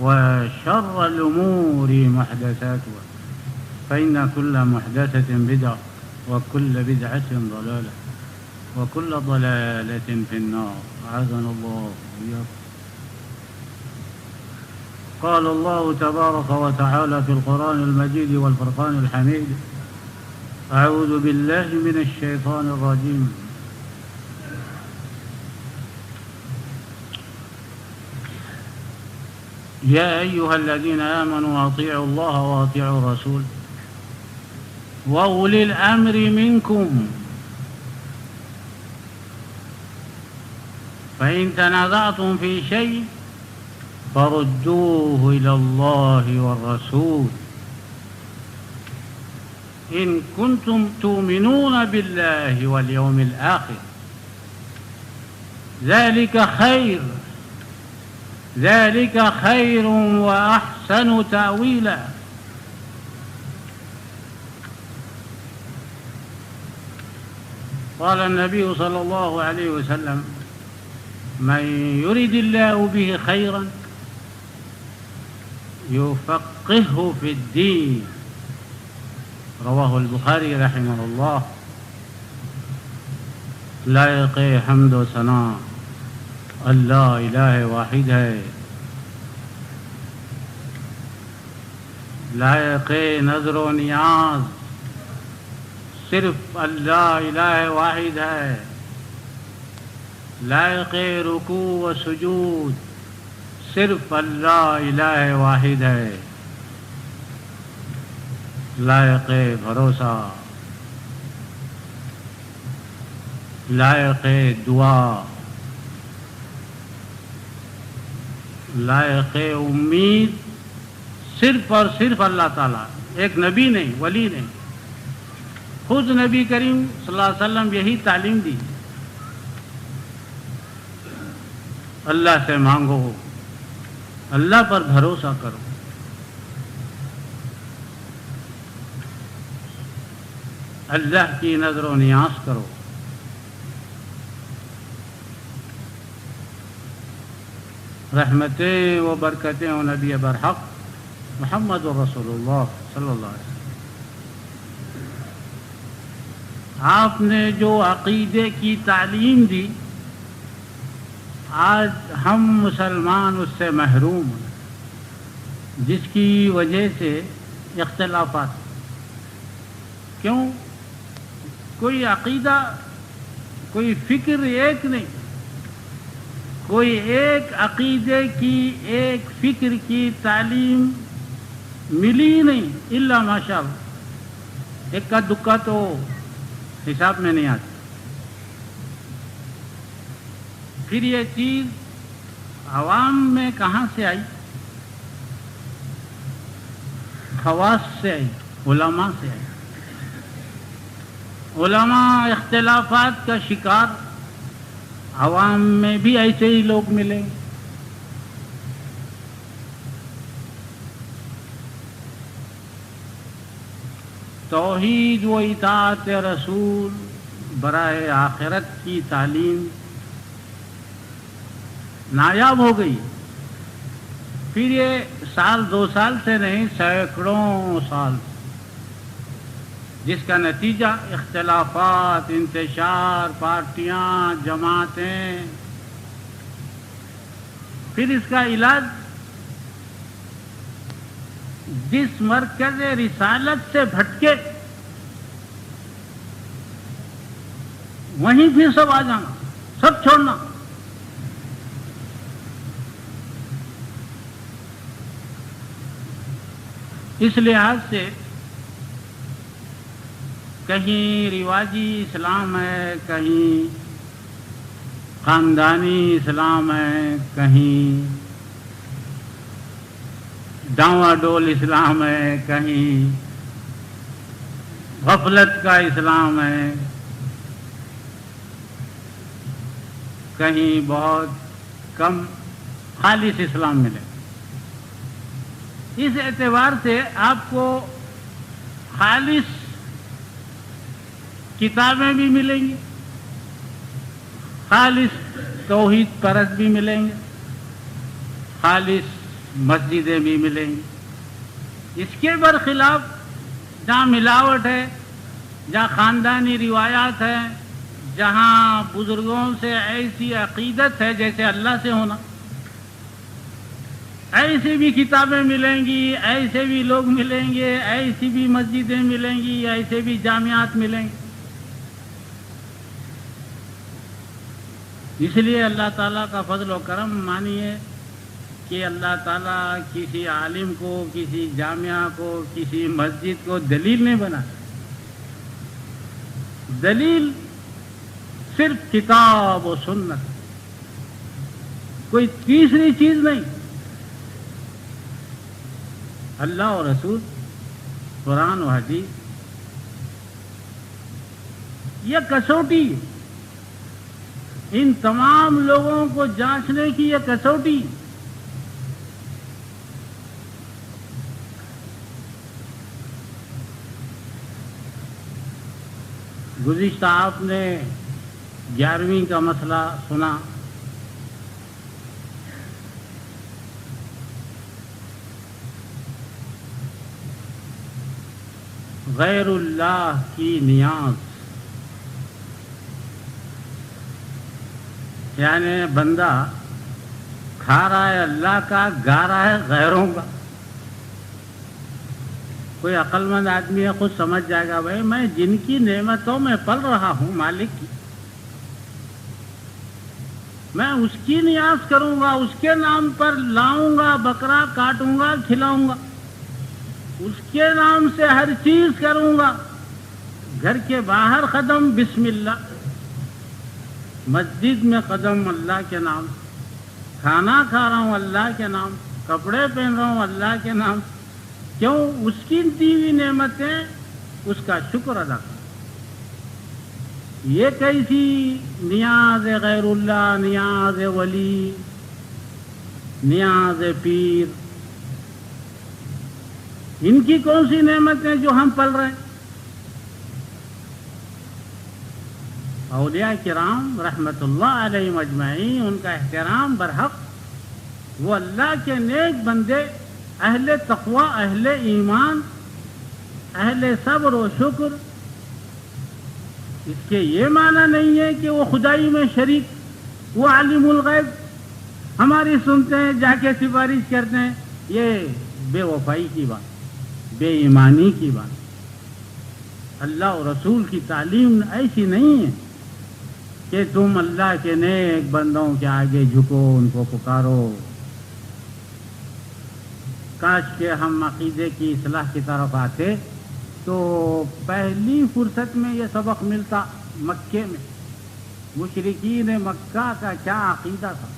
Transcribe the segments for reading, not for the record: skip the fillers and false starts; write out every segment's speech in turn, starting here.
وشر الأمور محدثاتها فإن كل محدثة بدعة وكل بدعة ضلالة وكل ضلالة في النار أعاذنا الله وإياكم. قال الله تبارك وتعالى في القرآن المجيد والفرقان الحميد: أعوذ بالله من الشيطان الرجيم. يا أيها الذين آمنوا أطيعوا الله وأطيعوا الرسول وأولي الأمر منكم فإن تنازعتم في شيء فردوه إلى الله والرسول إن كنتم تؤمنون بالله واليوم الآخر ذلك خير وأحسن تأويلا. قال النبي صلى الله عليه وسلم: من يرد الله به خيرا يفقهه في الدين. رواه البخاري رحمه الله. لائق حمد و ثنا اللہ الہ واحد ہے، لائق نظر و نیاز صرف اللہ الہ واحد ہے، لائق رکوع و سجود صرف اللہ الہ واحد ہے، لائق بھروسہ، لائق دعا، لائق امید صرف اور صرف اللہ تعالیٰ، ایک نبی نہیں، ولی نہیں. خود نبی کریم صلی اللہ علیہ وسلم یہی تعلیم دی: اللہ سے مانگو، اللہ پر بھروسہ کرو. اللہ کی نظر و نیاز کرو. رحمتیں و برکتیں و نبی برحق محمد رسول اللہ صلی اللہ علیہ وسلم. آپ نے جو عقیدے کی تعلیم دی، آج ہم مسلمان اس سے محروم ہیں، جس کی وجہ سے اختلافات. کیوں؟ کوئی عقیدہ، کوئی فکر ایک نہیں، کوئی ایک عقیدے کی، ایک فکر کی تعلیم ملی نہیں الا ماشاء اللہ. ایک کا دکا تو حساب میں نہیں آتی. پھر یہ چیز عوام میں کہاں سے آئی؟ خواص سے آئی، علماء سے آئی. علماء اختلافات کا شکار، عوام میں بھی ایسے ہی لوگ ملیں. توحید و اطاعت رسول برائے آخرت کی تعلیم نایاب ہو گئی. پھر یہ سال دو سال سے نہیں، سینکڑوں سال، جس کا نتیجہ اختلافات، انتشار، پارٹیاں، جماعتیں. پھر اس کا علاج جس مرکز رسالت سے بھٹکے وہیں پھر سب آ جانا، سب چھوڑنا. اس لحاظ سے کہیں رواجی اسلام ہے، کہیں خاندانی اسلام ہے، کہیں ڈاواں ڈول اسلام ہے، کہیں غفلت کا اسلام ہے، کہیں بہت کم خالص اسلام ملے. اس اعتبار سے آپ کو خالص کتابیں بھی ملیں گی، خالص توحید پرست بھی ملیں گے، خالص مسجدیں بھی ملیں گی۔ اس کے برخلاف جہاں ملاوٹ ہے، جہاں خاندانی روایات ہے، جہاں بزرگوں سے ایسی عقیدت ہے جیسے اللہ سے ہونا، ایسی بھی کتابیں ملیں گی، ایسے بھی لوگ ملیں گے، ایسی بھی مسجدیں ملیں گی، ایسے بھی جامعات ملیں گے۔ اس لیے اللہ تعالیٰ کا فضل و کرم مانیے کہ اللہ تعالیٰ کسی عالم کو، کسی جامعہ کو، کسی مسجد کو دلیل نہیں بنا۔ دلیل صرف کتاب و سنت، کوئی تیسری چیز نہیں۔ اللہ و رسول، قرآن و حدیث، یہ کسوٹی، ان تمام لوگوں کو جانچنے کی یہ کسوٹی۔ گزشتہ آپ نے 11ویں کا مسئلہ سنا۔ غیر اللہ کی نیاز، یعنی بندہ کھا رہا ہے اللہ کا، گا رہا ہے غیروں کا۔ کوئی عقل مند آدمی ہے خود سمجھ جائے گا، بھائی میں جن کی نعمتوں میں پل رہا ہوں مالک کی، میں اس کی نیاز کروں گا، اس کے نام پر لاؤں گا، بکرا کاٹوں گا، کھلاؤں گا، اس کے نام سے ہر چیز کروں گا۔ گھر کے باہر قدم بسم اللہ، مسجد میں قدم اللہ کے نام، کھانا کھا رہا ہوں اللہ کے نام، کپڑے پہن رہا ہوں اللہ کے نام۔ کیوں؟ اس کی دی ہوئی نعمتیں اس کا شکر ادا کر۔ یہ کیسی نیاز غیر اللہ، نیاز ولی، نیاز پیر، ان کی کون سی نعمتیں جو ہم پل رہے ہیں؟ اولیاء کرام رحمت اللہ علیہم اجمعین، ان کا احترام برحق، وہ اللہ کے نیک بندے، اہل تقوی، اہل ایمان، اہل صبر و شکر۔ اس کے یہ معنی نہیں ہے کہ وہ خدائی میں شریک، وہ عالم الغیب، ہماری سنتے ہیں جا کے سفارش کرتے ہیں۔ یہ بے وفائی کی بات، بے ایمانی کی بات۔ اللہ و رسول کی تعلیم ایسی نہیں ہے کہ تم اللہ کے نیک بندوں کے آگے جھکو، ان کو پکارو۔ کاش کہ ہم عقیدے کی اصلاح کی طرف آتے تو پہلی فرصت میں یہ سبق ملتا مکے میں، مشرکین مکہ کا کیا عقیدہ تھا۔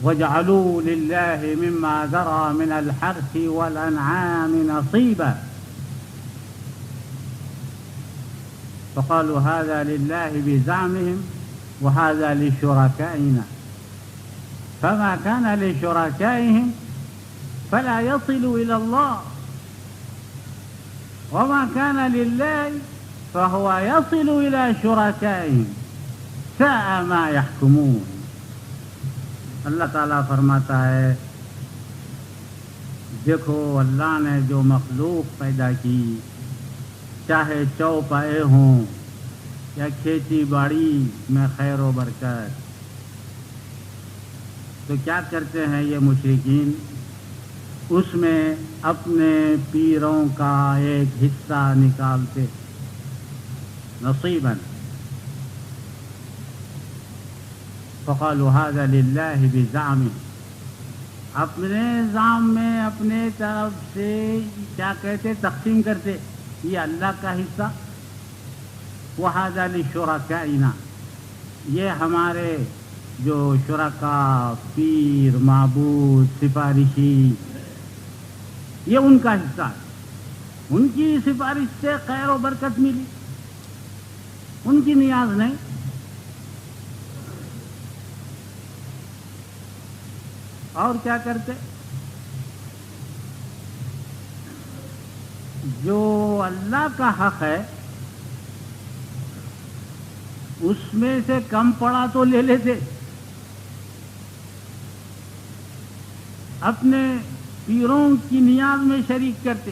وَاجْعَلُوا لِلَّهِ مِمَّا ذَرَى مِنَ الْحَرْثِ وَالْأَنْعَامِ نَصِيبًا فقالوا هذا لله بزعمهم وهذا لشركائنا فما كان لشركائهم فلا يصل إلى الله وما كان لله فهو يصل إلى شركائهم ساء ما يحكمون۔ اللہ تعالیٰ فرماتا ہے، دیکھو اللہ نے جو مخلوق پیدا کی، چاہے چوپائے ہوں یا کھیتی باڑی میں خیر و برکت، تو کیا کرتے ہیں یہ مشرکین؟ اس میں اپنے پیروں کا ایک حصہ نکالتے، نصیباً، فقالوا هذا لله بزعمه، اپنے زعم میں اپنے طرف سے کیا کہتے، تقسیم کرتے، یہ اللہ کا حصہ، وهذا لشركائنا، یہ ہمارے جو شرکا، پیر، معبود، سفارشی، یہ ان کا حصہ ہے، ان کی سفارش سے خیر و برکت ملی، ان کی نیاز نہیں۔ اور کیا کرتے؟ جو اللہ کا حق ہے اس میں سے کم پڑا تو لے لیتے، اپنے پیروں کی نیاز میں شریک کرتے،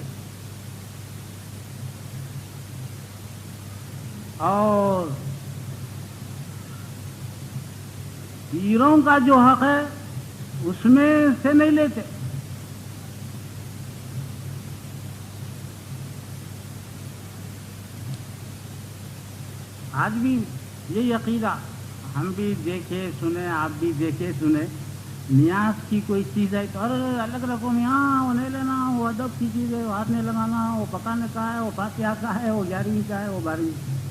اور پیروں کا جو حق ہے اس میں سے نہیں لیتے۔ آج بھی یہی عقیدہ ہم بھی دیکھے سنے، آپ بھی دیکھے سنے، نیاز کی کوئی چیز ہے تو الگ رکھو، یہاں وہ نہیں لینا، وہ ادب کی چیز ہے، وہ ہاتھ نہیں لگانا، وہ پکانے کا ہے، وہ فاتحہ کا ہے، وہ 11ویں کا ہے، وہ 12ویں کا ہے۔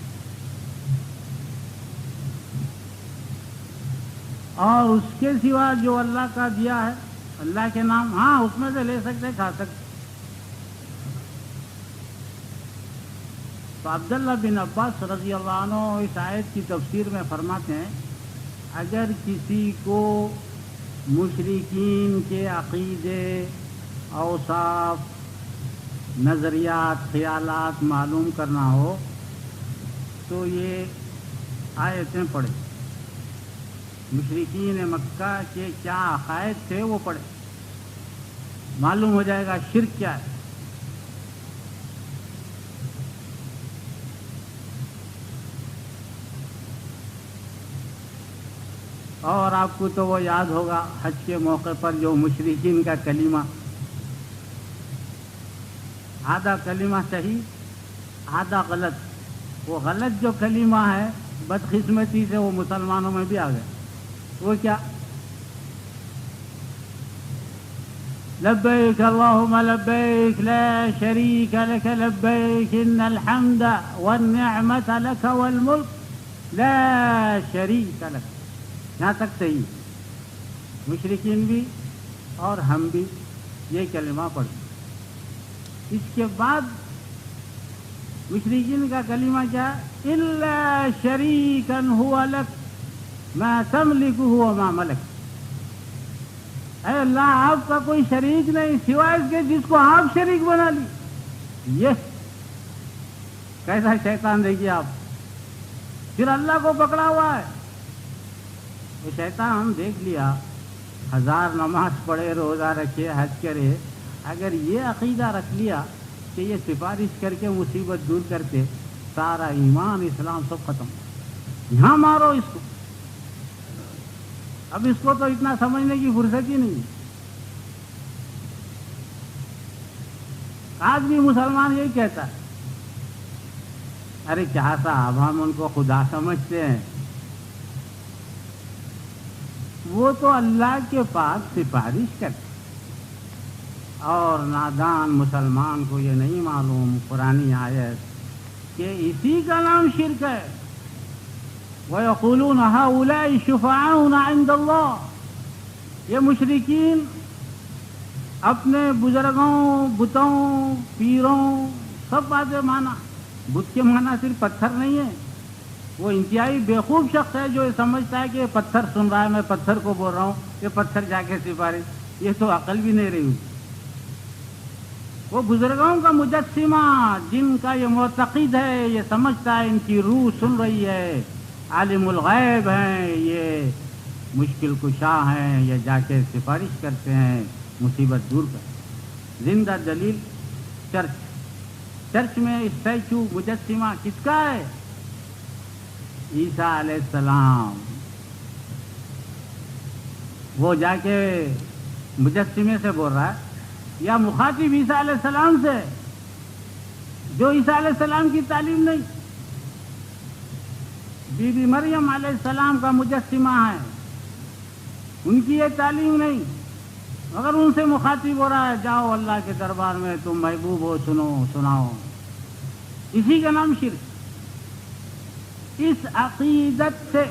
اور اس کے سوا جو اللہ کا دیا ہے، اللہ کے نام، ہاں اس میں سے لے سکتے، کھا سکتے۔ تو عبداللہ بن عباس رضی اللہ عنہ اس آیت کی تفسیر میں فرماتے ہیں، اگر کسی کو مشرکین کے عقیدے، اوصاف، نظریات، خیالات معلوم کرنا ہو تو یہ آیتیں پڑھے، مشرکین مکہ کے کیا عقائد تھے وہ پڑھے، معلوم ہو جائے گا شرک کیا ہے۔ اور آپ کو تو وہ یاد ہوگا حج کے موقع پر جو مشرکین کا کلمہ، آدھا کلمہ صحیح آدھا غلط، وہ غلط جو کلمہ ہے بدقسمتی سے وہ مسلمانوں میں بھی آ گیا، وہ کیا؟ لبیک اللہم لبیک لا شریک لک لبیک ان الحمد والنعمت لک والملک لا شریک لک، یہاں تک صحیح۔ مشرکین بھی اور ہم بھی یہ کلمہ پڑھیں۔ اس کے بعد مشرکین کا کلمہ کیا؟ الا شریکا هو لک ما تملک وما ملک، اے اللہ آپ کا کوئی شریک نہیں سوائے اس کے جس کو آپ شریک بنا لی۔ یہ کیسا شیطان دیکھیے آپ، پھر اللہ کو پکڑا ہوا ہے وہ شیطان۔ ہم دیکھ لیا 1000 نماز پڑھے، روزہ رکھے، حج کرے، اگر یہ عقیدہ رکھ لیا کہ یہ سفارش کر کے مصیبت دور کرتے، سارا ایمان اسلام سب ختم، یہاں مارو اس کو۔ اب اس کو تو اتنا سمجھنے کی فرصت ہی نہیں۔ آج بھی مسلمان یہی کہتا ہے، ارے کیا صاحب ہم ان کو خدا سمجھتے ہیں، وہ تو اللہ کے پاس سفارش کرتے، اور نادان مسلمان کو یہ نہیں معلوم قرآنی آیت کہ اسی کا نام شرک ہے۔ وَيَقُولُونَ هَؤُلَاءِ شُفَعَاؤُنَا عِندَ اللَّهِ، یہ مشرکین اپنے بزرگوں، بتوں، پیروں سب باتیں مانا۔ بت کے مانا صرف پتھر نہیں ہے، وہ انتہائی بیوقوف شخص ہے جو یہ سمجھتا ہے کہ یہ پتھر سن رہا ہے، میں پتھر کو بول رہا ہوں، یہ پتھر جا کے سفارش، یہ تو عقل بھی نہیں رہی۔ وہ بزرگوں کا مجسمہ جن کا یہ معتقد ہے، یہ سمجھتا ہے ان کی روح سن رہی ہے، عالم الغیب ہیں، یہ مشکل کشا ہیں، یہ جا کے سفارش کرتے ہیں مصیبت دور کر۔ زندہ دلیل چرچ میں اسٹیچو مجسمہ کس کا ہے؟ عیسیٰ علیہ السلام۔ وہ جا کے مجسمے سے بول رہا ہے یا مخاطب عیسیٰ علیہ السلام سے، جو عیسیٰ علیہ السلام کی تعلیم نہیں۔ بی بی مریم علیہ السلام کا مجسمہ ہے، ان کی یہ تعلیم نہیں، مگر ان سے مخاطب ہو رہا ہے، جاؤ اللہ کے دربار میں، تم محبوب ہو، سناؤ۔ اسی کا نام شرک۔ اس عقیدت سے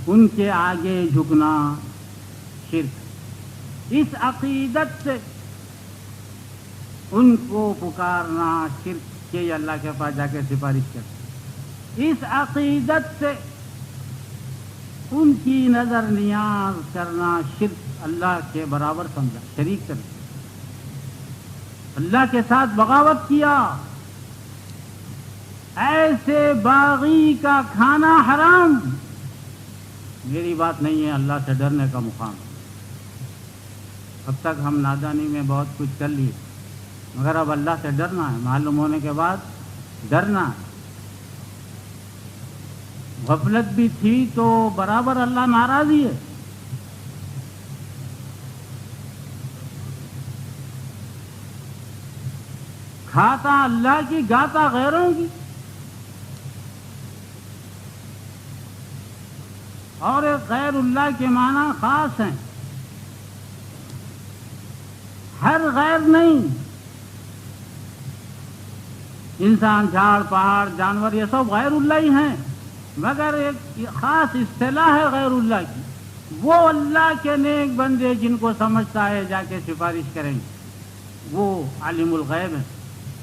ان کے آگے جھکنا شرک، اس عقیدت سے ان کو پکارنا شرک کہ یہ اللہ کے پاس جا کے سفارش کرتے، اس عقیدت سے ان کی نظر نیاز کرنا شرک، اللہ کے برابر سمجھا، شریک کرنا، اللہ کے ساتھ بغاوت کیا۔ ایسے باغی کا کھانا حرام۔ میری بات نہیں ہے، اللہ سے ڈرنے کا مقام۔ اب تک ہم نادانی میں بہت کچھ کر لیے، مگر اب اللہ سے ڈرنا ہے، معلوم ہونے کے بعد ڈرنا ہے۔ غفلت بھی تھی تو برابر اللہ ناراض ہی ہے۔ کھاتا اللہ کی، گاتا غیروں کی، اور ایک غیر اللہ کے معنی خاص ہیں، ہر غیر نہیں۔ انسان، جھاڑ، پہاڑ، جانور، یہ سب غیر اللہ ہی ہیں، مگر ایک خاص اصطلاح ہے غیر اللہ کی، وہ اللہ کے نیک بندے جن کو سمجھتا ہے جا کے سفارش کریں گے، وہ عالم الغیب ہیں،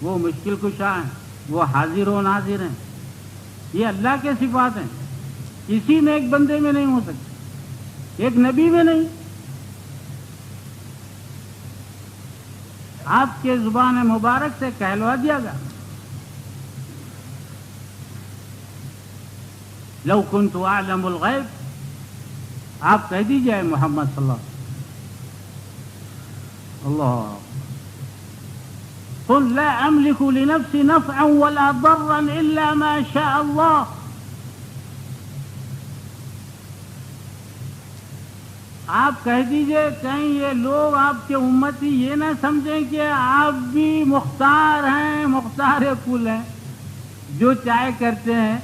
وہ مشکل کشا ہیں، وہ حاضر و ناظر ہیں۔ یہ اللہ کے صفات ہیں، کسی نیک بندے میں نہیں ہو سکتی، ایک نبی میں نہیں۔ آپ کے زبان مبارک سے کہلوا دیا گیا، لو کنت اعلم الغیب، آپ کہہ دیجئے محمد صلی اللہ قل لا املك لنفسي نفعا ولا ضرا الا ما شاء الله۔ آپ کہہ دیجئے، کہیں یہ لوگ آپ کے امتی یہ نہ سمجھیں کہ آپ بھی مختار ہیں، مختار کل ہیں، جو چاہے کرتے ہیں،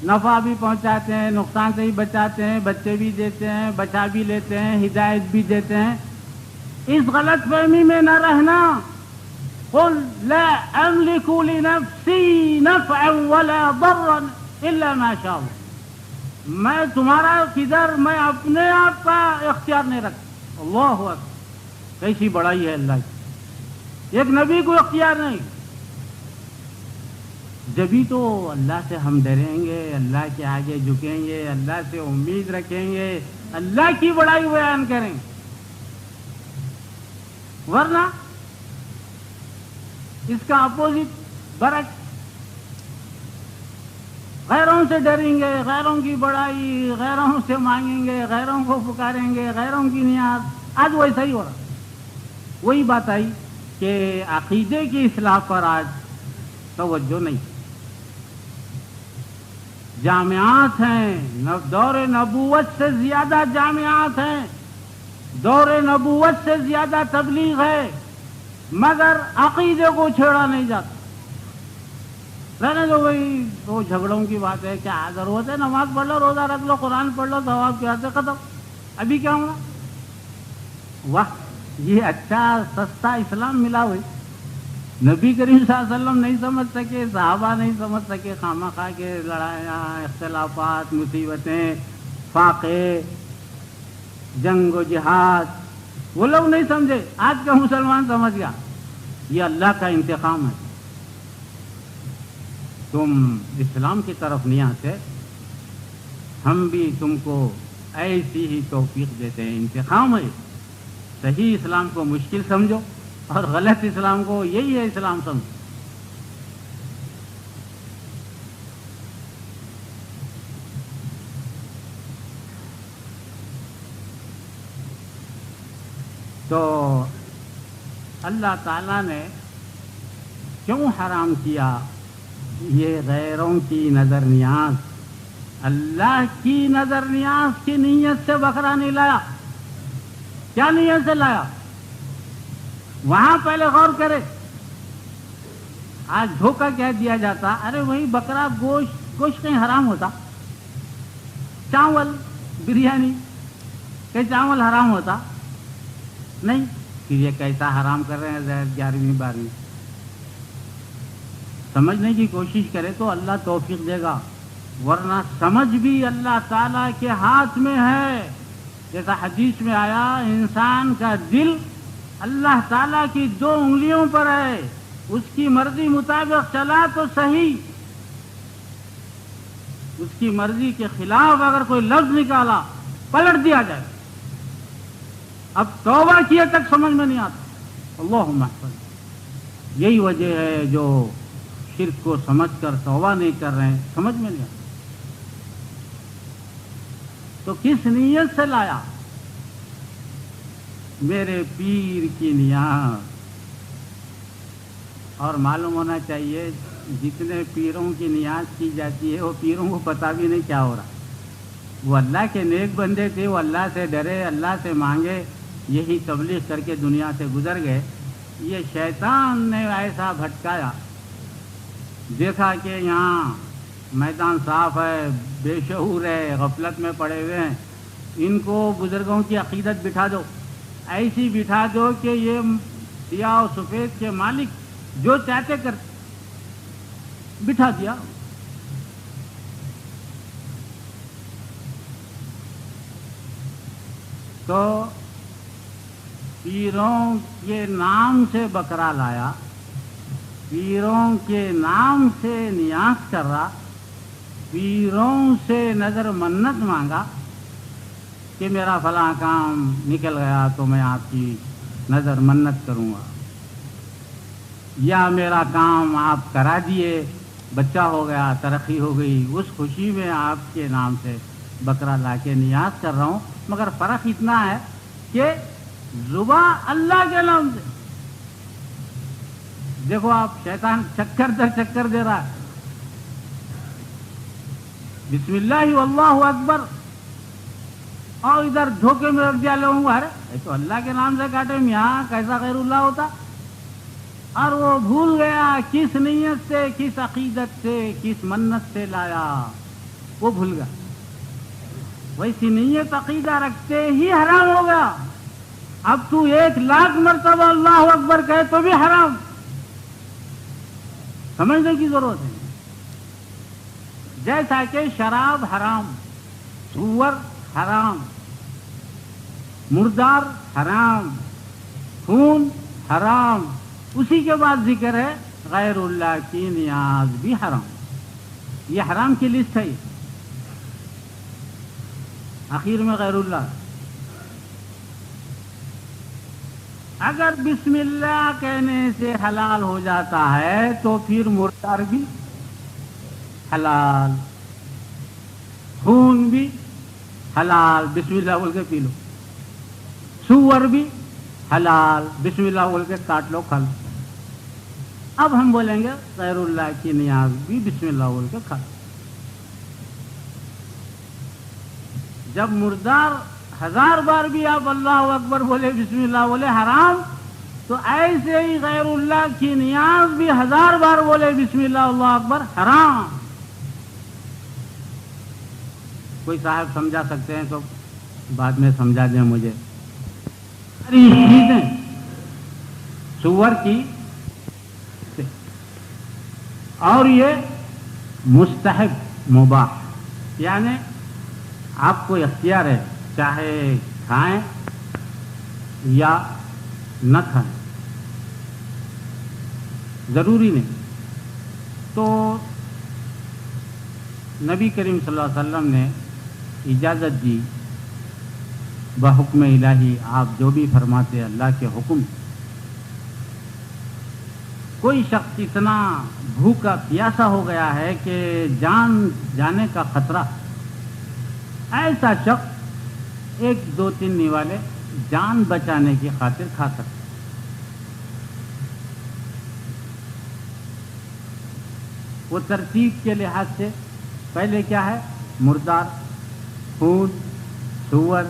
نفع بھی پہنچاتے ہیں، نقصان سے ہی بچاتے ہیں، بچے بھی دیتے ہیں، بچا بھی لیتے ہیں، ہدایت بھی دیتے ہیں۔ اس غلط فہمی میں نہ رہنا۔ قل لا املك لنفسي نفعا ولا ضرا الا ما شاء الله، میں تمہارا کدھر، میں اپنے آپ کا اختیار نہیں رکھتا۔ اللہ اکبر، کیسی بڑائی ہے اللہ کی، ایک نبی کو اختیار نہیں۔ جبھی تو اللہ سے ہم ڈریں گے، اللہ کے آگے جھکیں گے، اللہ سے امید رکھیں گے، اللہ کی بڑائی بیان کریں گے، ورنہ اس کا اپوزٹ برعکس، غیروں سے ڈریں گے، غیروں کی بڑائی، غیروں سے مانگیں گے، غیروں کو پکاریں گے، غیروں کی نیاز۔ آج ویسا ہی ہو رہا۔ وہی بات آئی کہ عقیدے کی اصلاح پر آج توجہ نہیں۔ جامعات ہیں، دور نبوت سے زیادہ جامعات ہیں، دور نبوت سے زیادہ تبلیغ ہے، مگر عقیدے کو چھیڑا نہیں جاتا۔ رہنے دو بھائی، وہ جھگڑوں کی بات ہے، کیا ضرورت ہے، نماز پڑھ لو، روزہ رکھ لو، قرآن پڑھ لو، ثواب کے ہاتھ ختم، ابھی کیا ہونا؟ واہ، یہ اچھا سستا اسلام ملا ہوئی۔ نبی کریم صلی اللہ علیہ وسلم نہیں سمجھ سکے، صحابہ نہیں سمجھ سکے، خواہ خواہ کے لڑائیاں، اختلافات، مصیبتیں، فاقے، جنگ و جہاد، وہ لوگ نہیں سمجھے، آج کا مسلمان سمجھ گیا۔ یہ اللہ کا انتقام ہے، تم اسلام کی طرف نہیں آتے، ہم بھی تم کو ایسی ہی توفیق دیتے ہیں۔ انتقام ہے، صحیح اسلام کو مشکل سمجھو اور غلط اسلام کو یہی ہے اسلام سمجھو۔ تو اللہ تعالیٰ نے کیوں حرام کیا یہ غیروں کی نظر نیاز؟ اللہ کی نظر نیاز کی نیت سے بکرا نہیں لایا۔ کیا نیت سے لایا؟ وہاں پہلے غور کرے۔ آج دھوکہ کہہ دیا جاتا، ارے وہی بکرا گوشت کہیں حرام ہوتا، چاول بریانی کہیں چاول حرام ہوتا نہیں، پھر یہ کیسا حرام کر رہے ہیں زہر 11ویں 12ویں؟ سمجھنے کی کوشش کرے تو اللہ توفیق دے گا، ورنہ سمجھ بھی اللہ تعالیٰ کے ہاتھ میں ہے۔ جیسا حدیث میں آیا، انسان کا دل اللہ تعالیٰ کی 2 انگلیوں پر ہے، اس کی مرضی مطابق چلا تو صحیح، اس کی مرضی کے خلاف اگر کوئی لفظ نکالا پلٹ دیا جائے۔ اب توبہ کیے تک سمجھ میں نہیں آتا۔ اللہم احفظ۔ یہی وجہ ہے جو شرک کو سمجھ کر توبہ نہیں کر رہے ہیں، سمجھ میں نہیں آتا۔ تو کس نیت سے لایا؟ میرے پیر کی نیاز. اور معلوم ہونا چاہیے جتنے پیروں کی نیاز کی جاتی ہے وہ پیروں کو پتہ بھی نہیں کیا ہو رہا. وہ اللہ کے نیک بندے تھے, وہ اللہ سے ڈرے, اللہ سے مانگے, یہی تبلیغ کر کے دنیا سے گزر گئے. یہ شیطان نے ایسا بھٹکایا, دیکھا کہ یہاں میدان صاف ہے, بے شعور ہے, غفلت میں پڑے ہوئے ہیں, ان کو بزرگوں کی عقیدت بٹھا دو, ایسی بٹھا دو کہ یہ سیاہ و سفید کے مالک جو چاہتے کر. بٹھا دیا. تو پیروں کے نام سے بکرا لایا, پیروں کے نام سے نیاز کر رہا, پیروں سے نظر منت مانگا کہ میرا فلاں کام نکل گیا تو میں آپ کی نظر منت کروں گا, یا میرا کام آپ کرا دیے, بچہ ہو گیا, ترقی ہو گئی, اس خوشی میں آپ کے نام سے بکرا لا کے نیاز کر رہا ہوں. مگر فرق اتنا ہے کہ زباں اللہ کے نام سے. دیکھو آپ, شیطان چکر در چکر دے رہا ہے. بسم اللہ واللہ اکبر, اور ادھر دھوکے میں رکھ دیا لوگوں کو, ارے تو اللہ کے نام سے کاٹے, یہاں کیسا غیر اللہ ہوتا. اور وہ بھول گیا کس نیت سے, کس عقیدت سے, کس منت سے لایا, وہ بھول گیا. ویسی نیت عقیدہ رکھتے ہی حرام ہو گیا. اب تو 1,00,000 مرتبہ اللہ اکبر کہے تو بھی حرام. سمجھنے کی ضرورت ہے. جیسا کہ شراب حرام, سور حرام, مردار حرام, خون حرام, اسی کے بعد ذکر ہے غیر اللہ کی نیاز بھی حرام. یہ حرام کی لسٹ ہے. آخر میں غیر اللہ. اگر بسم اللہ کہنے سے حلال ہو جاتا ہے تو پھر مردار بھی حلال, خون بھی حلال, بسم اللہ بول کے پی لو. سور بھی حلال, بسم اللہ بول کے کاٹ لو, کھا لو. اب ہم بولیں گے غیر اللہ کی نیاز بھی بسم اللہ بول کے کھا لو. جب مردار 1000 بار بھی آپ اللہ اکبر بولے, بسم اللہ بولے حرام, تو ایسے ہی غیر اللہ کی نیاز بھی 1000 بار بولے بسم اللہ اللہ اکبر حرام. کوئی صاحب سمجھا سکتے ہیں تو بعد میں سمجھا دیں مجھے. چیزیں سور کی, اور یہ مستحب مباح, یعنی آپ کو اختیار ہے, چاہے کھائیں یا نہ کھائیں, ضروری نہیں. تو نبی کریم صلی اللہ علیہ وسلم نے اجازت دی بحکم الہی, آپ جو بھی فرماتے اللہ کے حکم. کوئی شخص اتنا بھوکا پیاسا ہو گیا ہے کہ جان جانے کا خطرہ, ایسا شخص 1-2-3 نیوالے جان بچانے کی خاطر کھا سکتا. وہ ترتیب کے لحاظ سے پہلے کیا ہے, مردار, خون, سور,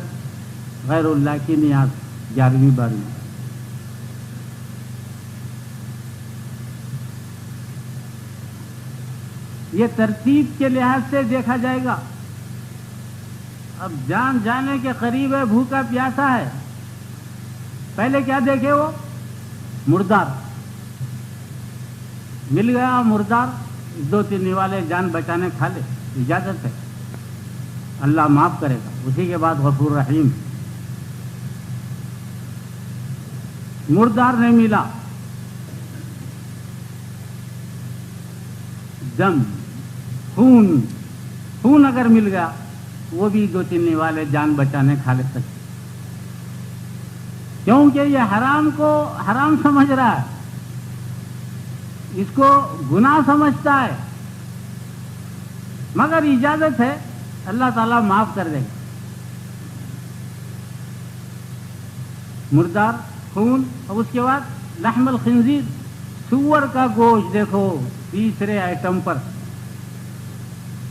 غیر اللہ کی نیاز 11ویں 12ویں. یہ ترتیب کے لحاظ سے دیکھا جائے گا. اب جان جانے کے قریب ہے, بھوکا پیاسا ہے, پہلے کیا دیکھے, وہ مردار مل گیا, مردار 2-3 نیوالے جان بچانے کھا لے, اجازت ہے, اللہ معاف کرے گا. اسی کے بعد غفور رحیم. مردار نہیں ملا, دم, خون اگر مل گیا, وہ بھی 2-3 نیوالے جان بچانے کھا لے سکتے, کیونکہ یہ حرام کو حرام سمجھ رہا ہے, اس کو گناہ سمجھتا ہے, مگر اجازت ہے, اللہ تعالیٰ معاف کر دے گا. مردار خون، اور اس کے بعد لحم الخنزیر، سور کا گوشت دیکھو تیسرے آئٹم پر.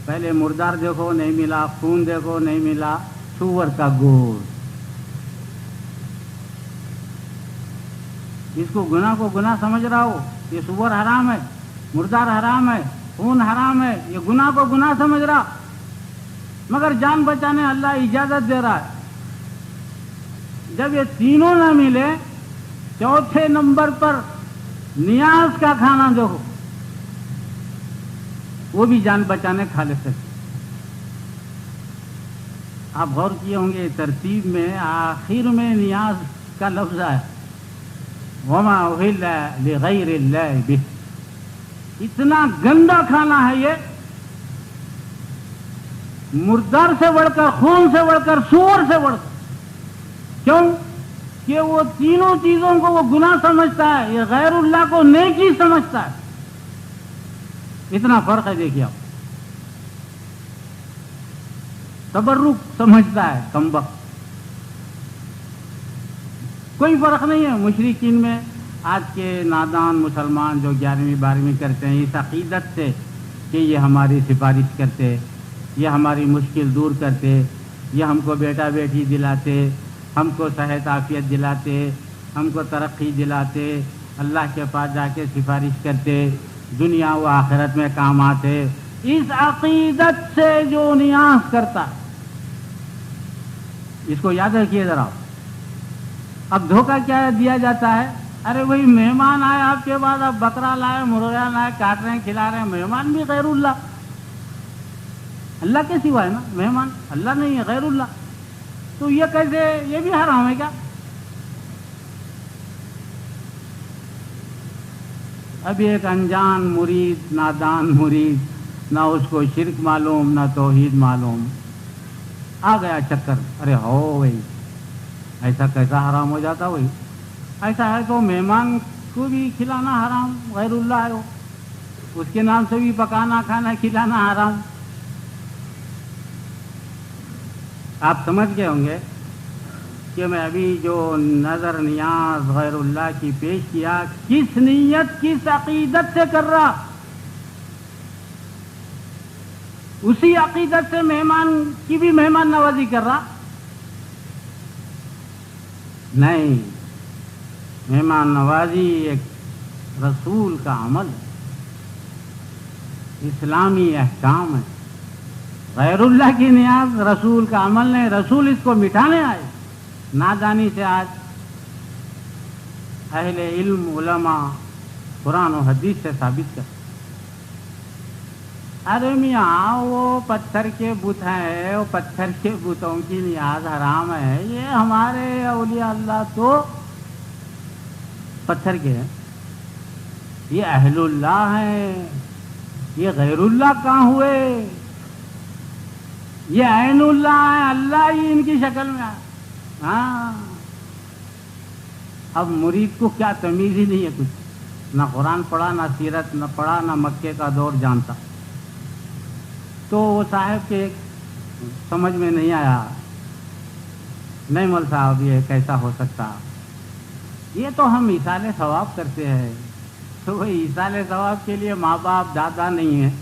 پہلے مردار دیکھو نہیں ملا، خون دیکھو نہیں ملا، سور کا گوشت. اس کو گناہ سمجھ رہا ہو، یہ سور حرام ہے، مردار حرام ہے، خون حرام ہے، یہ گناہ کو گناہ سمجھ رہا، مگر جان بچانے اللہ اجازت دے رہا ہے. جب یہ تینوں نہ ملے، چوتھے نمبر پر نیاز کا کھانا دیکھو، وہ بھی جان بچانے کھا لے سکتے. آپ غور کیے ہوں گے ترتیب میں آخر میں نیاز کا لفظ ہے، وما اہل لغیر اللہ بہ. اتنا گندا کھانا ہے یہ، مردار سے بڑھ کر، خون سے بڑھ کر، سور سے بڑھ کر. کیوں کہ وہ تینوں چیزوں کو وہ گناہ سمجھتا ہے، یہ غیر اللہ کو نیکی سمجھتا ہے. اتنا فرق ہے دیکھیے آپ. تبرک سمجھتا ہے کمبخت. کوئی فرق نہیں ہے مشرکین میں. آج کے نادان مسلمان جو 11ویں 12ویں کرتے ہیں اس عقیدت سے کہ یہ ہماری سفارش کرتے، یہ ہماری مشکل دور کرتے، یہ ہم کو بیٹا بیٹی دلاتے، ہم کو صحت عافیت دلاتے، ہم کو ترقی دلاتے، اللہ کے پاس جا کے سفارش کرتے، دنیا و آخرت میں کام آتے. اس عقیدت سے جو نیاز کرتا ہے، اس کو یاد رکھیے ذرا. اب دھوکہ کیا دیا جاتا ہے؟ ارے وہی مہمان آئے آپ کے بعد، اب بکرا لائے، مرغا لائے، کاٹ رہے ہیں، کھلا رہے ہیں. مہمان بھی غیر اللہ، اللہ کے سوا ہے نا مہمان، اللہ نہیں ہے، غیر اللہ. تو یہ کیسے، یہ بھی حرام ہے کیا؟ اب ایک انجان مرید، نادان مرید، نہ اس کو شرک معلوم نہ توحید معلوم، آ گیا چکر، ارے ہو بھائی ایسا کیسا حرام ہو جاتا؟ وہی ایسا ہے تو مہمان کو بھی کھلانا حرام، غیر اللہ ہے وہ، اس کے نام سے بھی پکانا، کھانا، کھلانا حرام. آپ سمجھ گئے ہوں گے کہ میں ابھی جو نظر نیاز غیر اللہ کی پیش کیا، کس نیت کس عقیدت سے کر رہا. اسی عقیدت سے مہمان کی بھی مہمان نوازی کر رہا؟ نہیں، مہمان نوازی ایک رسول کا عمل ہے، اسلامی احکام ہے. غیر اللہ کی نیاز رسول کا عمل نہیں. رسول اس کو مٹانے آئے. نادانی سے آج اہل علم علماء قرآن و حدیث سے ثابت کر، ارے میاں وہ پتھر کے بت ہیں، وہ پتھر کے بتوں کی نیاز حرام ہے. یہ ہمارے اولیاء اللہ تو پتھر کے ہیں، یہ اہل اللہ ہیں، یہ غیر اللہ کہاں ہوئے؟ یہ عین اللہ ہے، اللہ ہی ان کی شکل میں ہے. ہاں، اب مرید کو کیا تمیز ہی نہیں ہے کچھ، نہ قرآن پڑھا، نہ سیرت نہ پڑھا، نہ مکے کا دور جانتا. تو وہ صاحب کے سمجھ میں نہیں آیا، نہیں مول صاحب یہ کیسا ہو سکتا؟ یہ تو ہم ایصال ثواب کرتے ہیں. تو وہ ایصال ثواب کے لیے ماں باپ دادا نہیں ہیں،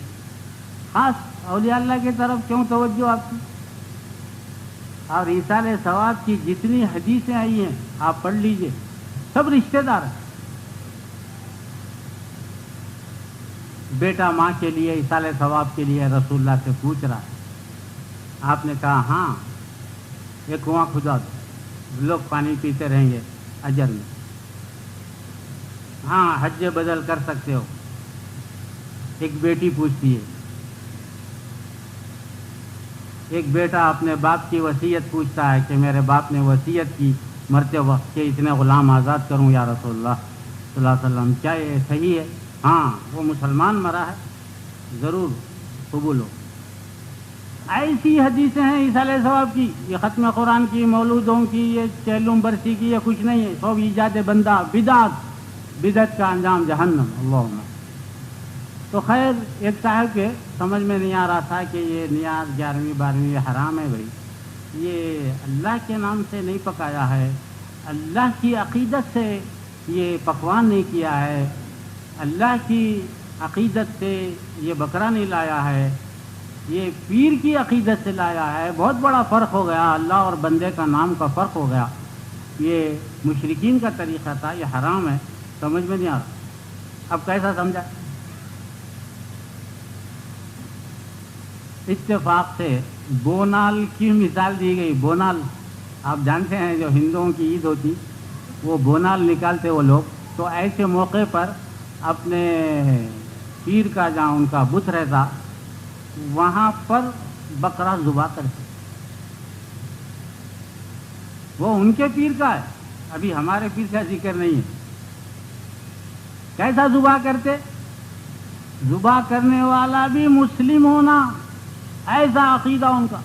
خاص اولیاء اللہ کی طرف کیوں توجہ آپ کی؟ اور ایصال ثواب کی جتنی حدیثیں آئی ہیں آپ پڑھ لیجئے، سب رشتہ دار ہیں. بیٹا ماں کے لیے ایصال ثواب کے لیے رسول اللہ سے پوچھ رہا ہے. آپ نے کہا ہاں ایک کنواں کھدا دو، لوگ پانی پیتے رہیں گے اجر میں. ہاں حج بدل کر سکتے ہو. ایک بیٹی پوچھتی ہے، ایک بیٹا اپنے باپ کی وصیت پوچھتا ہے کہ میرے باپ نے وصیت کی مرتے وقت کہ اتنے غلام آزاد کروں یا رسول اللہ صلی اللہ علیہ وسلم، کیا یہ صحیح ہے؟ ہاں وہ مسلمان مرا ہے، ضرور قبول ہو. ایسی حدیثیں ہیں ایصال ثواب کی، یہ ختم قرآن کی، مولودوں کی، یہ چہلم برسی کی، یہ کچھ نہیں ہے. سب ایجاد بندہ، بدعت کا انجام جہنم. اللہم. تو خیر ایک صاحب کے سمجھ میں نہیں آ رہا تھا کہ یہ نیاز 11ویں 12ویں حرام ہے. بھائی یہ اللہ کے نام سے نہیں پکایا ہے، اللہ کی عقیدت سے یہ پکوان نہیں کیا ہے، اللہ کی عقیدت سے یہ بکرا نہیں لایا ہے، یہ پیر کی عقیدت سے لایا ہے، بہت بڑا فرق ہو گیا، اللہ اور بندے کا نام کا فرق ہو گیا۔ یہ مشرکین کا طریقہ تھا، یہ حرام ہے، سمجھ میں نہیں آ رہا۔ اب کیسا سمجھا؟ اتفاق سے بونال کی مثال دی گئی۔ بونال آپ جانتے ہیں، جو ہندوؤں کی عید ہوتی وہ بونال نکالتے وہ لوگ، تو ایسے موقع پر اپنے پیر کا جہاں ان کا بت رہتا وہاں پر بکرا ذبح کرتے۔ وہ ان کے پیر کا ہے، ابھی ہمارے پیر کا ذکر نہیں ہے۔ کیسا ذبح کرتے؟ ذبح کرنے والا بھی مسلم ہونا، ایسا عقیدہ ان کا۔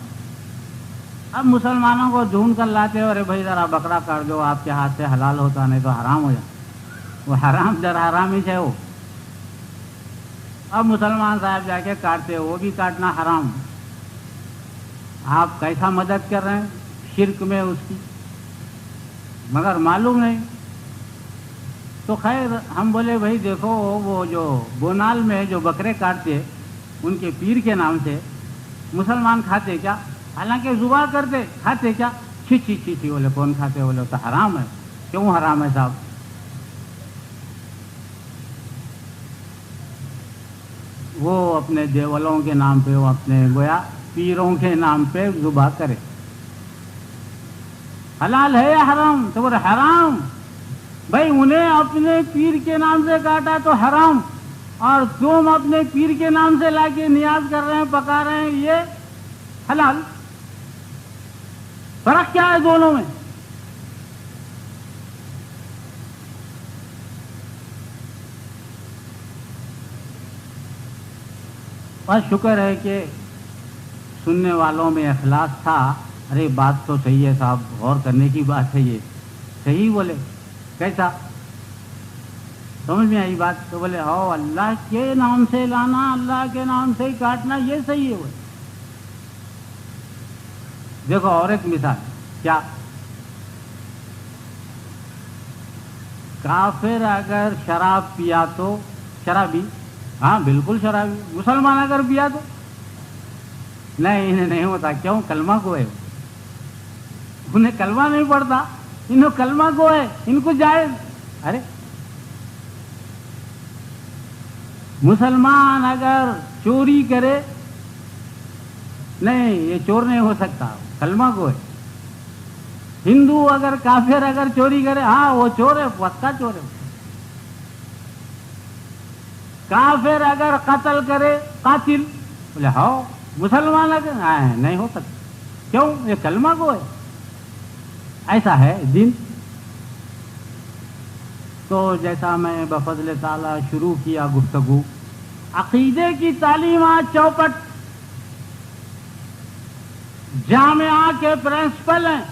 اب مسلمانوں کو ڈھونڈ کر لاتے، ارے بھائی ذرا بکرا کاٹ دو، آپ کے ہاتھ سے حلال ہوتا، نہیں تو حرام ہو جائے۔ وہ حرام در حرام ہی ہے وہ۔ اب مسلمان صاحب جا کے کاٹتے، وہ بھی کاٹنا حرام۔ آپ کیسا مدد کر رہے ہیں شرک میں اس کی، مگر معلوم نہیں۔ تو خیر ہم بولے بھائی دیکھو، وہ جو بونال میں جو بکرے کاٹتے ان کے پیر کے نام سے، مسلمان کھاتے کیا؟ حالانکہ ذبح کرتے، کھاتے کیا؟ چھی چھی چھی چھی، بولے کون کھاتے؟ بولے تو حرام ہے۔ کیوں حرام ہے صاحب؟ وہ اپنے دیولوں کے نام پہ، وہ اپنے گویا پیروں کے نام پہ ذبح کرے۔ حلال ہے یا حرام؟ تو بولے حرام۔ بھائی انہیں اپنے پیر کے نام سے کاٹا تو حرام، اور تم اپنے پیر کے نام سے لا کے نیاز کر رہے ہیں، پکا رہے ہیں، یہ حلال۔ فرق کیا ہے دونوں میں؟ بس شکر ہے کہ سننے والوں میں اخلاص تھا۔ ارے بات تو صحیح ہے صاحب، غور کرنے کی بات ہے، یہ صحیح بولے۔ کیسا سمجھ میں آئی بات؟ تو بولے ہو اللہ کے نام سے لانا، اللہ کے نام سے ہی کاٹنا، یہ صحیح ہے۔ بولے دیکھو اور ایک مثال، کیا کافر اگر شراب پیا تو شرابی، ہاں بالکل شرابی، مسلمان اگر پیا تو نہیں، انہیں نہیں ہوتا۔ کیوں؟ کلمہ کو ہے، انہیں کلمہ نہیں پڑتا، انہیں کلمہ کو ہے، ان کو جائز۔ ارے مسلمان اگر چوری کرے، نہیں یہ چور نہیں ہو سکتا، کلمہ کو ہے۔ ہندو اگر کافر اگر چوری کرے، ہاں وہ چور ہے، پکا چور ہے۔ کافر اگر قتل کرے، قاتل، بولے ہاں مسلمان اگر نہیں ہو سکتا۔ کیوں؟ یہ کلمہ کو ہے۔ ایسا ہے دین۔ تو جیسا میں بفضل تعالیٰ شروع کیا گفتگو، عقیدے کی تعلیمات چوپٹ جامعہ کے پرنسپل ہیں،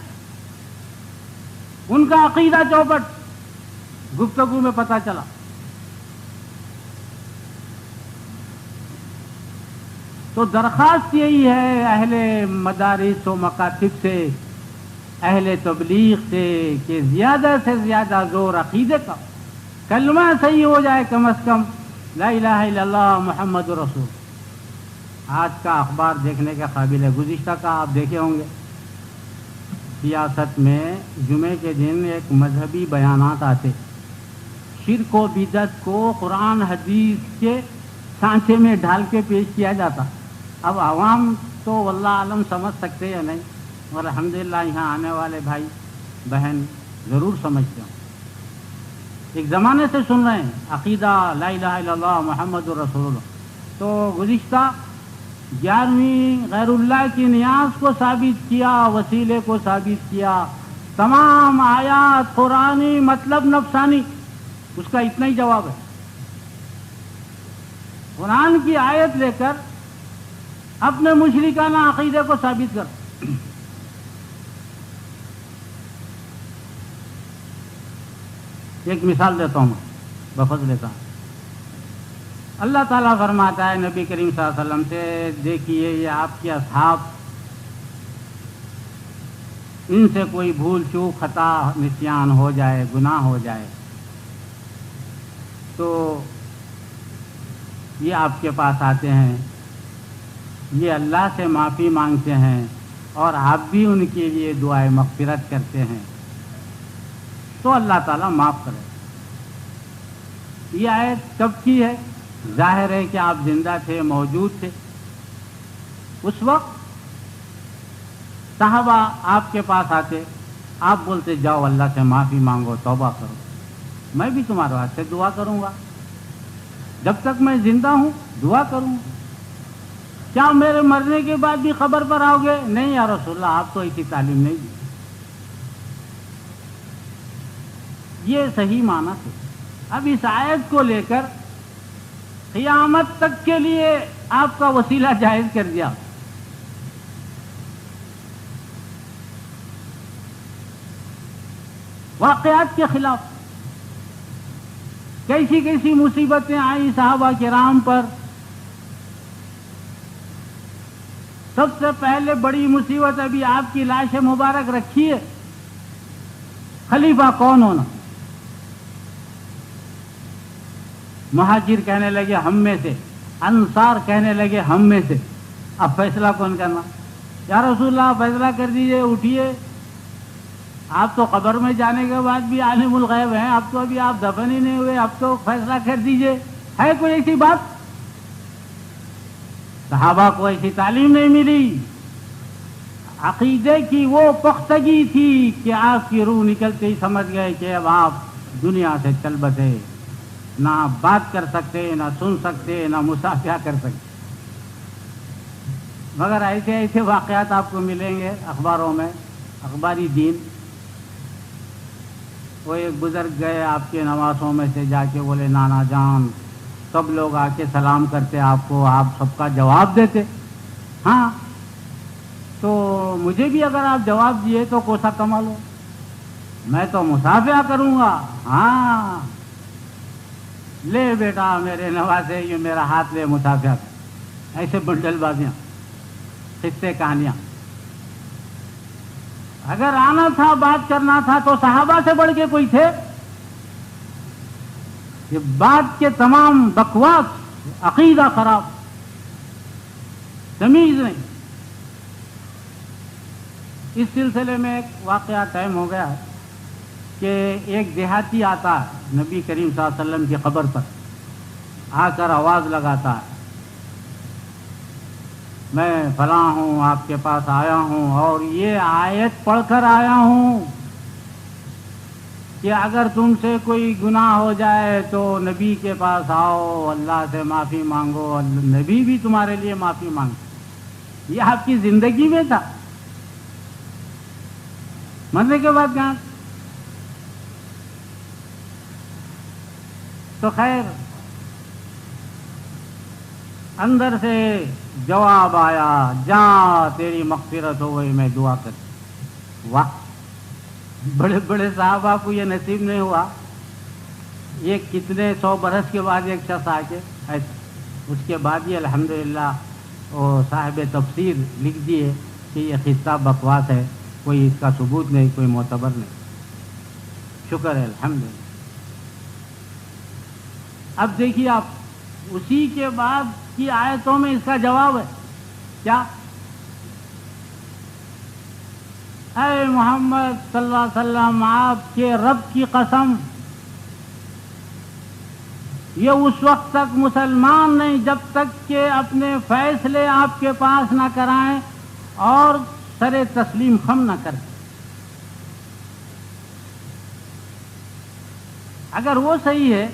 ان کا عقیدہ چوپٹ گفتگو میں پتہ چلا۔ تو درخواست یہی ہے اہل مدارس و مکاتب سے، اہل تبلیغ سے، کہ زیادہ سے زیادہ زور عقیدے کا، کلمہ صحیح ہو جائے، کم از کم لا الہ الا اللہ محمد رسول۔ آج کا اخبار دیکھنے کے قابل ہے، گزشتہ کا آپ دیکھے ہوں گے، سیاست میں جمعے کے دن ایک مذہبی بیانات آتے، شرک و بدعت کو قرآن حدیث کے سانچے میں ڈھال کے پیش کیا جاتا۔ اب عوام تو واللہ عالم سمجھ سکتے یا نہیں، اور الحمدللہ یہاں آنے والے بھائی بہن ضرور سمجھتے ہوں۔ ایک زمانے سے سن رہے ہیں عقیدہ لا الہ الا اللہ محمد رسول اللہ۔ تو گزشتہ 11ویں غیر اللہ کی نیاز کو ثابت کیا، وسیلے کو ثابت کیا، تمام آیات قرآنی مطلب نفسانی، اس کا اتنا ہی جواب ہے۔ قرآن کی آیت لے کر اپنے مشرکانہ عقیدے کو ثابت کر۔ ایک مثال دیتا ہوں بفضل کا۔ اللہ تعالیٰ فرماتا ہے نبی کریم صلی اللہ علیہ وسلم سے، دیکھیے یہ آپ کے اصحاب ان سے کوئی بھول چوک خطا نسیان ہو جائے، گناہ ہو جائے تو یہ آپ کے پاس آتے ہیں، یہ اللہ سے معافی مانگتے ہیں اور آپ بھی ان کے لیے دعائے مغفرت کرتے ہیں تو اللہ تعالیٰ معاف کرے۔ یہ آیت کب کی ہے؟ ظاہر ہے کہ آپ زندہ تھے، موجود تھے اس وقت۔ صحابہ آپ کے پاس آتے، آپ بولتے جاؤ اللہ سے معافی مانگو، توبہ کرو، میں بھی تمہارے ہاتھ سے دعا کروں گا، جب تک میں زندہ ہوں دعا کروں گا۔ کیا میرے مرنے کے بعد بھی قبر پر آؤ گے؟ نہیں یا رسول اللہ، آپ تو ایسی تعلیم نہیں دی۔ یہ صحیح معنی تھے۔ اب اس آیت کو لے کر قیامت تک کے لیے آپ کا وسیلہ جائز کر دیا۔ واقعات کے خلاف کیسی کیسی مصیبتیں آئی صحابہ کرام پر۔ سب سے پہلے بڑی مصیبت ابھی آپ کی لاش مبارک رکھی ہے، خلیفہ کون ہونا۔ مہاجر کہنے لگے ہم میں سے، انصار کہنے لگے ہم میں سے، اب فیصلہ کون کرنا؟ یا رسول اللہ فیصلہ کر دیجئے، اٹھیے، آپ تو قبر میں جانے کے بعد بھی عالم الغیب ہیں، اب تو ابھی آپ دفن ہی نہیں ہوئے، اب تو فیصلہ کر دیجئے۔ ہے کوئی ایسی بات؟ صحابہ کو ایسی تعلیم نہیں ملی۔ عقیدے کی وہ پختگی تھی کہ آپ کی روح نکلتے ہی سمجھ گئے کہ اب آپ دنیا سے چل بسے، نہ بات کر سکتے، نہ سن سکتے، نہ مصافحہ کر سکتے۔ مگر ایسے ایسے واقعات آپ کو ملیں گے اخباروں میں، اخباری دین۔ وہ ایک بزرگ گئے آپ کے نواسوں میں سے، جا کے بولے نانا جان، سب لوگ آ کے سلام کرتے آپ کو، آپ سب کا جواب دیتے۔ ہاں تو مجھے بھی اگر آپ جواب دیے تو کوسا کمال ہو، میں تو مصافحہ کروں گا۔ ہاں لے بیٹا میرے نواسے، یہ میرا ہاتھ لے، مصافحہ کر۔ ایسے بنڈل بازیاں، قصے کہانیاں۔ اگر آنا تھا، بات کرنا تھا تو صحابہ سے بڑھ کے کوئی تھے؟ یہ بات کے تمام بکواس، عقیدہ خراب، تمیز نہیں۔ اس سلسلے میں ایک واقعہ ٹائم ہو گیا ہے کہ ایک دیہاتی آتا ہے نبی کریم صلی اللہ علیہ وسلم کی قبر پر، آ کر آواز لگاتا ہے میں فلاں ہوں، آپ کے پاس آیا ہوں اور یہ آیت پڑھ کر آیا ہوں کہ اگر تم سے کوئی گناہ ہو جائے تو نبی کے پاس آؤ، اللہ سے معافی مانگو، نبی بھی تمہارے لیے معافی مانگو۔ یہ آپ کی زندگی میں تھا، مرنے کے بعد کہاں؟ تو خیر اندر سے جواب آیا، جا تیری مغفرت ہو گئی، میں دعا کر۔ واہ، بڑے بڑے صحابہ کو یہ نصیب نہیں ہوا۔ یہ کتنے 100 برس کے بعد ایک شخص آ کے اس کے بعد یہ الحمدللہ وہ صاحب تفسیر لکھ دیے کہ یہ قصہ بکواس ہے، کوئی اس کا ثبوت نہیں، کوئی معتبر نہیں۔ شکر ہے الحمدللہ۔ اب دیکھیے آپ، اسی کے بعد کی آیتوں میں اس کا جواب ہے کیا؟ اے محمد صلی اللہ علیہ وسلم، آپ کے رب کی قسم، یہ اس وقت تک مسلمان نہیں جب تک کہ اپنے فیصلے آپ کے پاس نہ کرائیں اور سر تسلیم خم نہ کریں۔ اگر وہ صحیح ہے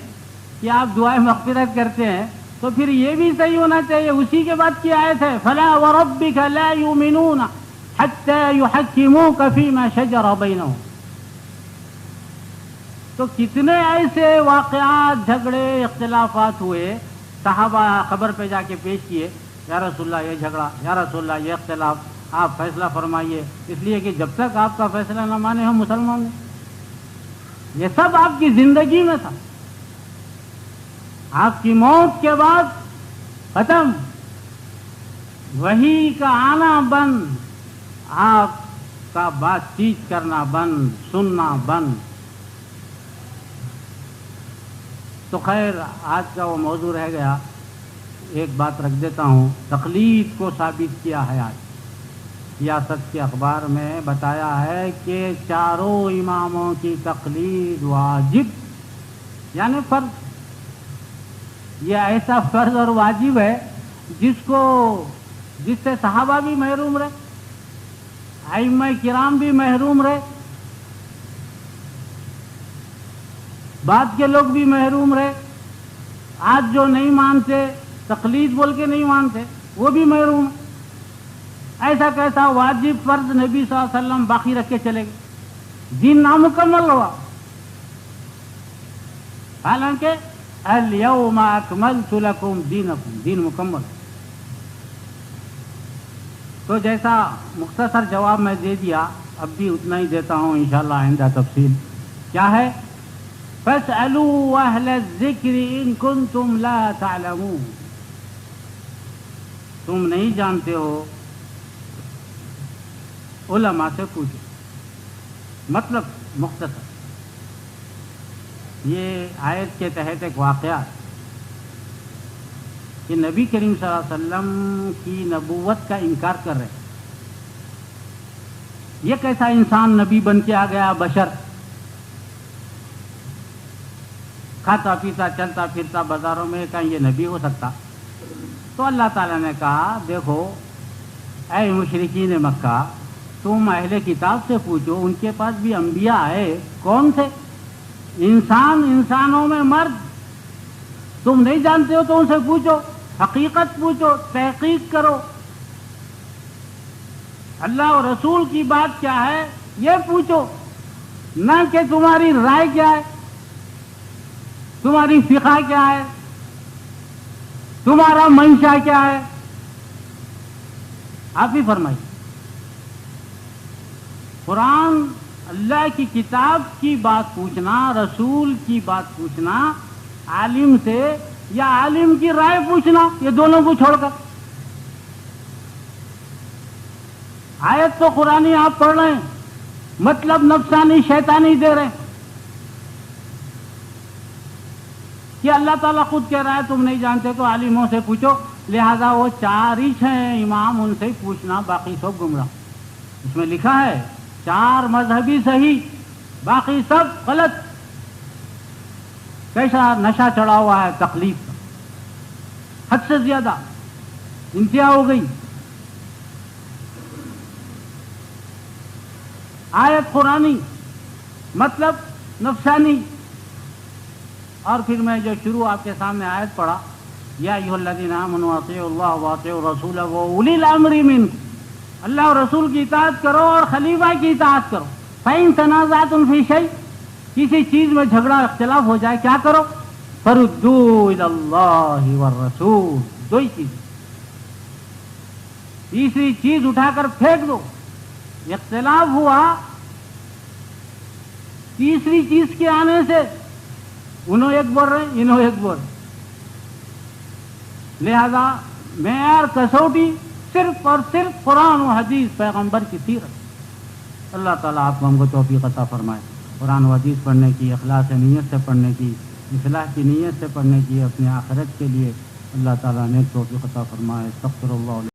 کہ آپ دعائیں مغفرت کرتے ہیں تو پھر یہ بھی صحیح ہونا چاہیے۔ اسی کے بعد کی آیت ہے فَلَا وَرَبِّكَ لَا يُؤْمِنُونَ حَتَّى يُحَكِّمُوكَ فِي مَا شَجَرَ بَيْنَهُمْ۔ تو کتنے ایسے واقعات، جھگڑے، اختلافات ہوئے، صحابہ قبر پہ جا کے پیش کیے، یا رسول اللہ یہ جھگڑا، یا رسول اللہ یہ اختلاف، آپ فیصلہ فرمائیے، اس لیے کہ جب تک آپ کا فیصلہ نہ مانے ہم مسلمان ہیں۔ یہ سب آپ کی زندگی میں تھا، آپ کی موت کے بعد ختم، وحی کا آنا بند، آپ کا بات چیت کرنا بند، سننا بند. تو خیر آج کا وہ موضوع رہ گیا. ایک بات رکھ دیتا ہوں، تقلید کو ثابت کیا ہے. آج سیاست کے اخبار میں بتایا ہے کہ چاروں اماموں کی تقلید واجب، یعنی فرض. یہ ایسا فرض اور واجب ہے جس سے صحابہ بھی محروم رہے، ائمہ کرام بھی محروم رہے، بعد کے لوگ بھی محروم رہے. آج جو نہیں مانتے، تقلید بول کے نہیں مانتے، وہ بھی محروم. ایسا کیسا واجب فرض نبی صلی اللہ علیہ وسلم باقی رکھ کے چلے گئے؟ دین نامکمل ہوا. حالانکہ الیوم اکملت لکم دینکم، دین مکمل. تو جیسا مختصر جواب میں دے دیا، اب بھی اتنا ہی دیتا ہوں انشاءاللہ آئندہ تفصیل. کیا ہے؟ فاسألوا اہل الذکر ان کنتم لا تعلمون. تم نہیں جانتے ہو، علماء سے پوچھو. مطلب مختصر یہ آیت کے تحت ایک واقعہ کہ نبی کریم صلی اللہ علیہ وسلم کی نبوت کا انکار کر رہے. یہ کیسا انسان نبی بن کے آ گیا؟ بشر کھاتا پیتا چلتا پھرتا بازاروں میں، کہیں یہ نبی ہو سکتا؟ تو اللہ تعالیٰ نے کہا دیکھو اے مشرکین مکہ، تم اہل کتاب سے پوچھو، ان کے پاس بھی انبیاء آئے. کون تھے؟ انسانوں میں مرد. تم نہیں جانتے ہو تو ان سے پوچھو، حقیقت پوچھو، تحقیق کرو. اللہ اور رسول کی بات کیا ہے یہ پوچھو، نہ کہ تمہاری رائے کیا ہے، تمہاری فقہ کیا ہے، تمہارا منشا کیا ہے. آپ ہی فرمائیے. قرآن اللہ کی کتاب کی بات پوچھنا، رسول کی بات پوچھنا عالم سے، یا عالم کی رائے پوچھنا، یہ دونوں کو چھوڑ کر. آیت تو قرآنی آپ پڑھ رہے ہیں، مطلب نفسانی شیطانی دے رہے ہیں کہ اللہ تعالیٰ خود کہہ رہا ہے تم نہیں جانتے تو عالموں سے پوچھو. لہذا وہ 4 ہی ہیں امام، ان سے ہی پوچھنا، باقی سب گمراہ. اس میں لکھا ہے 4 مذہبی صحیح، باقی سب غلط. کیسا نشہ چڑھا ہوا ہے تقلید کا، حد سے زیادہ انتہا ہو گئی. آیت قرآنی، مطلب نفسانی. اور پھر میں جو شروع آپ کے سامنے آیت پڑھا، یا ایھا الذین آمنوا اطیعوا اللہ واطیعوا الرسول واولی الامر منکم، اللہ اور رسول کی اطاعت کرو اور خلیفہ کی اطاعت کرو. فإن تنازعتم فی شیء، کسی چیز میں جھگڑا اختلاف ہو جائے کیا کرو؟ فردوا الی اللہ والرسول. 2 ہی چیز، تیسری چیز اٹھا کر پھینک دو. اختلاف ہوا تیسری چیز کے آنے سے، انہوں ایک بول رہے ہیں، انہوں ایک بول رہے. لہذا معیار کسوٹی صرف اور صرف قرآن و حدیث، پیغمبر کی سیرت. اللہ تعالیٰ آپ کو ہم کو توفیق عطا فرمائے. قرآن و حدیث پڑھنے کی، اخلاص نیت سے پڑھنے کی، اصلاح کی نیت سے پڑھنے کی، اپنے آخرت کے لیے اللہ تعالیٰ نے توفیق عطا فرمائے. استغفر اللہ.